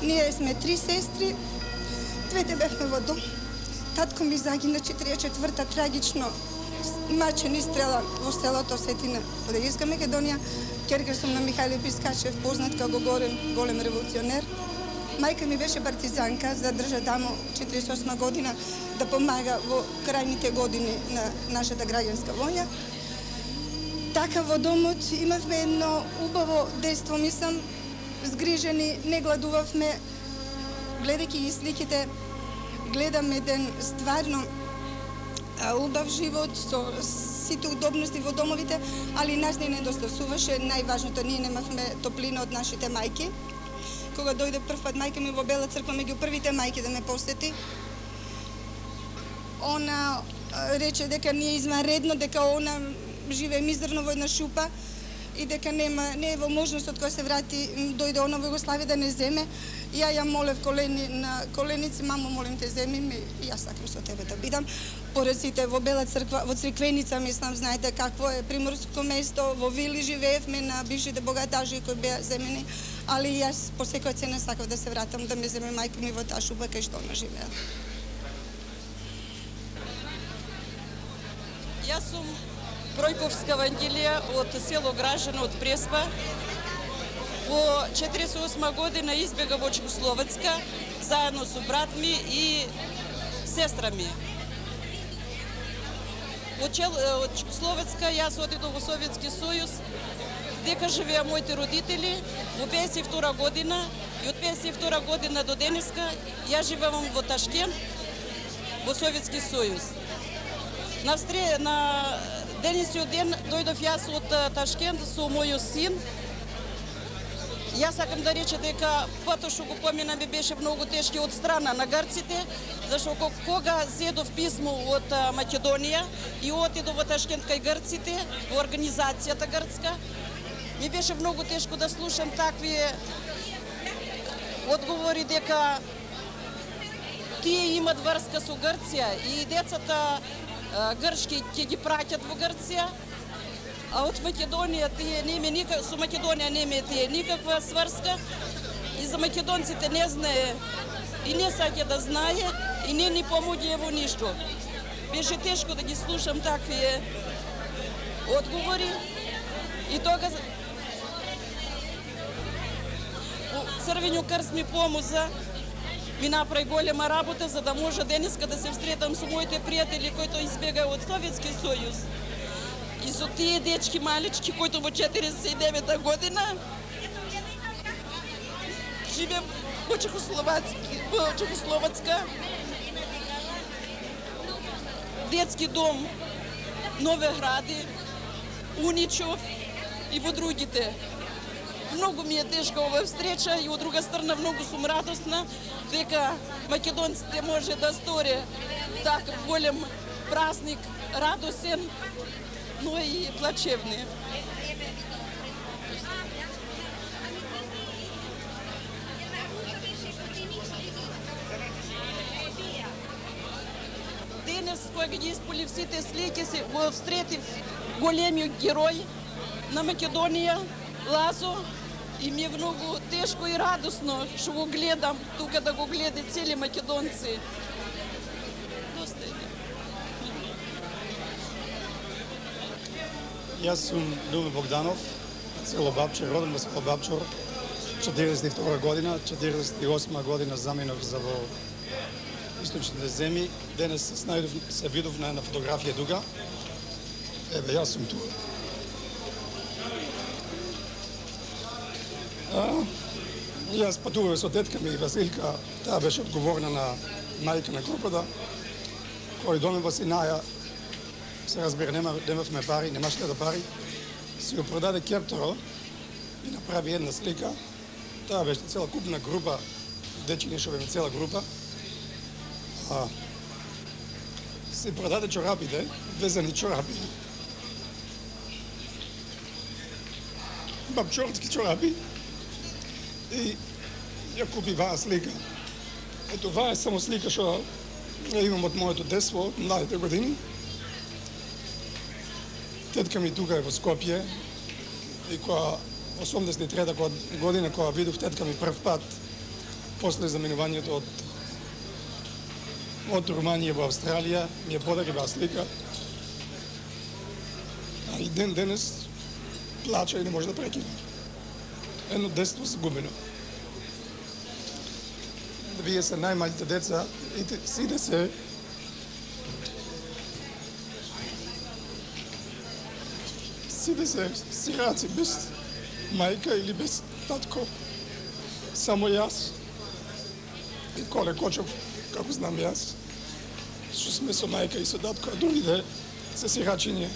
Ние сме 3 сестри, двете бевме во дом. Татко ми загина 44-та трагично мачен истрелан во селото Осетина од Егейска Македонија. Ќерка сум на Михајло Пискачев, познат како голем револуционер. Мајка ми беше партизанка, задржа тамо 48 година да помага во крајните години на нашата граѓанска војна. Така во домот имавме едно убаво дејство, мислам, згрижени, не гладувавме. Гледајќи ги сликите, гледам еден стварно убав живот со сите удобности во домовите, али нас не недостасуваше. Најважното, ние немавме топлина од нашите мајки. Кога дојде прв пат мајка ми во Бела црква, меѓу првите мајки да ме посети, она рече дека не е изванредно, дека она живее мизерно во една шупа и дека не е во можност од која се врати, дојде она во Југославија да не земе. Ја молев на коленици, мамо, молим те, земи ми, јас сакам со тебе да бидам. Пораците во Бела црква, во Црквеница, мислам, знаете какво е приморско место, во вили живеевме на бившите богатажи кои беа земени, али јас по секоја цена сакав да се вратам, да ме земе мајка ми во таа шупа кај што она живеа. Јас сум Пројковска Вангелија од село Гражано од Преспа. Во 48 година избега во Чехословацка заедно со брат ми и сестра ми. Од Чехословацка јас одидов во Советски сојуз, дека живеа моите родители во 52 година и од 52 година до денеска ја живеам во Ташкент, во Советски сојуз. На денесниот ден дојдов јас од Ташкент со мојот син. Јас сакам да рече дека патот што го помина ми беше многу тешки од страна на грците, зашто кога зедов писмо од Македонија и отидов во Ташкент кај грците, во организацијата грцка, ми беше многу тешко да слушам такви одговори дека тие имат врска со Грција и децата грчки ќе ги праќат во Грција, а од Македонија со Македонија нема тие никаква сврска и за македонците не знае и не саќе да знае и не ни помоѓе во ништо. Беше тешко да ги слушам такви одговори и тога Црвениот крст ми помоза, ми направи голема работа за да може денеска да се встретам со моите пријатели кои избегаа од Советски сојуз. И со тие дечки малички, кои во 49 година живеем во Чехословацка, детски дом, Новегради, Уничов и во другите. Многу ми е тешка ова встреча и од друга страна многу сум радосна дека македонците може да сторе таков голем празник, радосен, но и плачевни. Денес, кога ги исполив сите слики, го встретив големиот герој на Македонија, Лазо, и ми е многу тешко и радосно што го гледам тука да го гледа цели македонци. Јас сум Любо Богданов, село Бабчор, роден во село Бабчор, 42 година, 48 година заминав за во источните земји. Денес се видов на една фотографија дуга. Еве, јас сум тука. Јас патував со тетка ми Василка, таа беше одговорна на мајка на групата, кој доме во Синаја, се разбира, немавме пари, немаше да пари, си го продаде кепторо и направи една слика. Таа беше цела купна група, дечи нешо беме цела група. Си продаде чорапите, везани чорапи. Бабчорски чорапи. И ја купи ваа слика. Ето, ваа е само слика што ја имам од моето детство, од младите години. Тетка ми тука е во Скопје и која 83-та година, кога видов тетка ми прв пат, после заминувањето од Руманија во Австралија, ми ја подарила слика. А и денес плача и не може да прекине. Едно детство загубено. Вие се најмалите деца и сите се сираци без мајка или без татко. Само јас и Коле Кочев, како знам јас, што сме со мајка и со татко, а другите се сирачиња.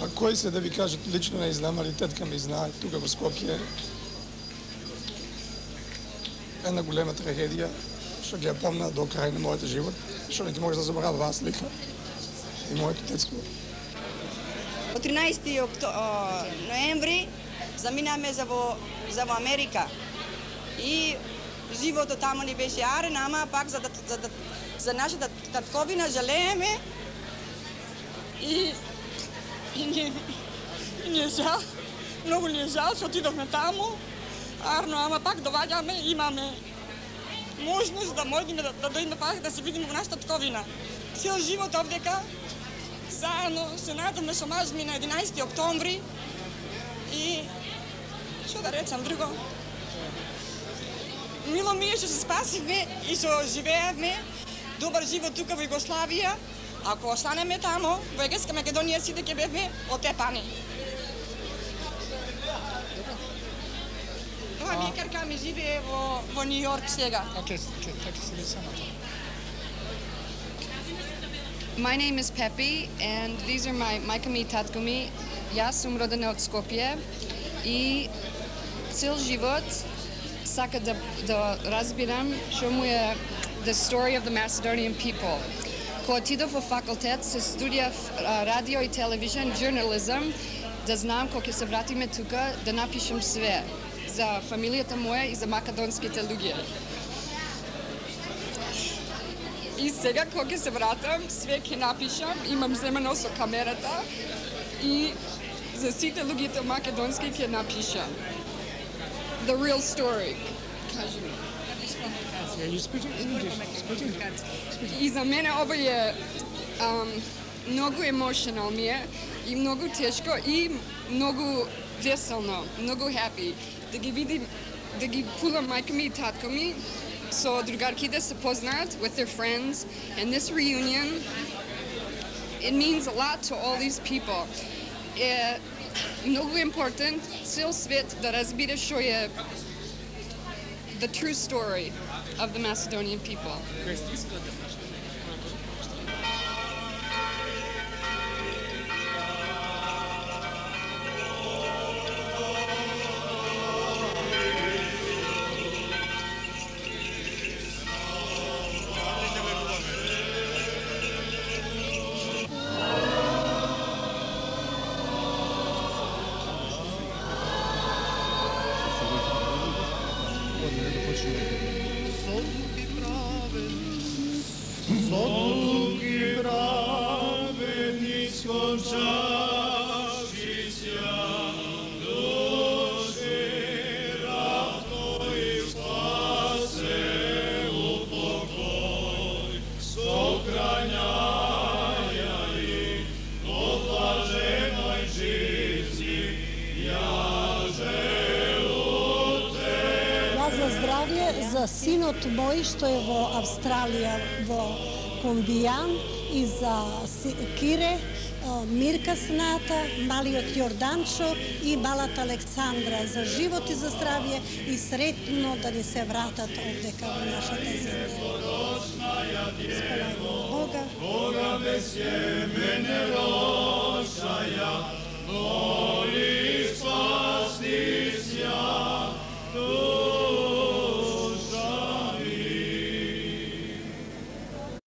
А кој се да ви кажат, лично не знам, али тетка ми знае, тука во Скопје, една голема трагедија, што ги ја помна до крај на мојот живот, што не ти може да заборава оваа слика и моето детство. Од 13. ноември заминаме за во Америка. И животот таму ни беше арен, ама пак за нашата татковина жалееме и ни е жал, многу ни е жал што отидовме таму, арно, ама пак доваѓаме, имаме можност да можеме да дојдеме пак да се видиме во нашата татковина. Цел живот овдека, заедно се надаме со маж ми на 11. октомври и што да речам друго. Мило ми е што се спасивме и што живеевме добар живот тука во Југославија. Ако останеме тамо, во Егејска Македонија сите ќе бевме отепани. Ова ми е карка ми живее во Нью Йорк сега. My name is Pepi, and these are my majka mi i tatko mi. Јас сум родена од Скопје и цел живот сака да разбирам што му е the story of the Macedonian people. Кога отидов во факултет, се студијав радио и телевизион, journalism, да знам кога ќе се вратиме тука, да напишам све за фамилијата моја и за македонските луѓе. И сега, кога ќе се вратам, све ќе напишам, имам земено со камерата и за сите луѓето македонски ќе напишам. The real story. Кажи ми. И за мене ова е многу емоционално ми е и многу тешко и многу веселно, многу happy. Да ги видим, да ги пулам мајка ми и татко ми, so другарките се познаат with their friends, and this reunion, it means a lot to all these people. Е многу important цел свет да разбира што е the true story of the Macedonian people. За синот мој што е во Австралија, во Комбијан, и за Кире, Мирка сната, малиот Јорданчо и малата Александра, за живот и за здравје и сретно да ни се вратат овдека во нашата земја. Спомајмо Бога.